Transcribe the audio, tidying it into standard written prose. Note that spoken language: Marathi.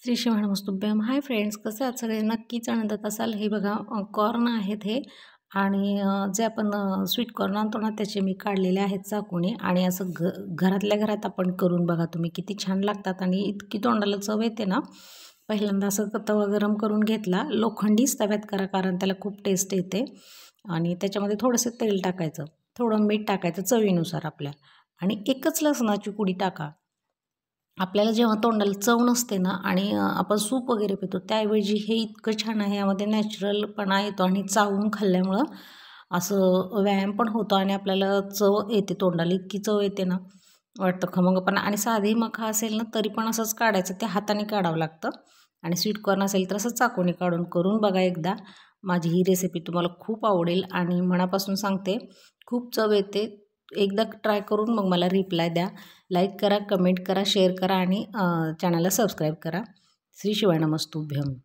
श्री शिवाय नमस्तुभ्यम. हाय फ्रेंड्स, कसं आहात सगळे? नक्कीच आनंदात असाल. हे बघा कॉर्न आहेत हे आणि जे आपण स्वीट कॉर्न आणतो ना त्याचे मी काढलेले आहेत चाकूने आणि असं घरातल्या घरात आपण करून बघा तुम्ही, किती छान लागतात आणि इतकी तोंडाला चव येते ना. पहिल्यांदा असं तवा गरम करून घेतला, लोखंडीच तव्यात करा कारण त्याला खूप टेस्ट येते. आणि त्याच्यामध्ये थोडंसं तेल टाकायचं, थोडं मीठ टाकायचं चवीनुसार आपल्या, आणि एकच लसणाची कुडी टाका. आपल्याला जेव्हा तोंडाला चव नसते ना आणि आपण सूप वगैरे पितो त्याऐवजी हे इतकं छान आहे. यामध्ये नॅचरलपणा येतो आणि चावून खाल्ल्यामुळं असं व्यायाम पण होतो आणि आपल्याला चव येते, तोंडाला इतकी चव येते ना, वाटतं खमंगपणा. आणि साधी मका असेल ना तरी पण असंच काढायचं, ते हाताने काढावं लागतं. आणि स्वीट कॉर्न असेल तर असं चाकूने काढून करून बघा एकदा. माझी ही रेसिपी तुम्हाला खूप आवडेल आणि मनापासून सांगते, खूप चव येते. एकदा ट्राय करून मग मला रिप्लाय द्या. लाईक करा, कमेंट करा, शेअर करा आणि चॅनलला सबस्क्राईब करा. श्री शिवाय नमस्तुभ्यम.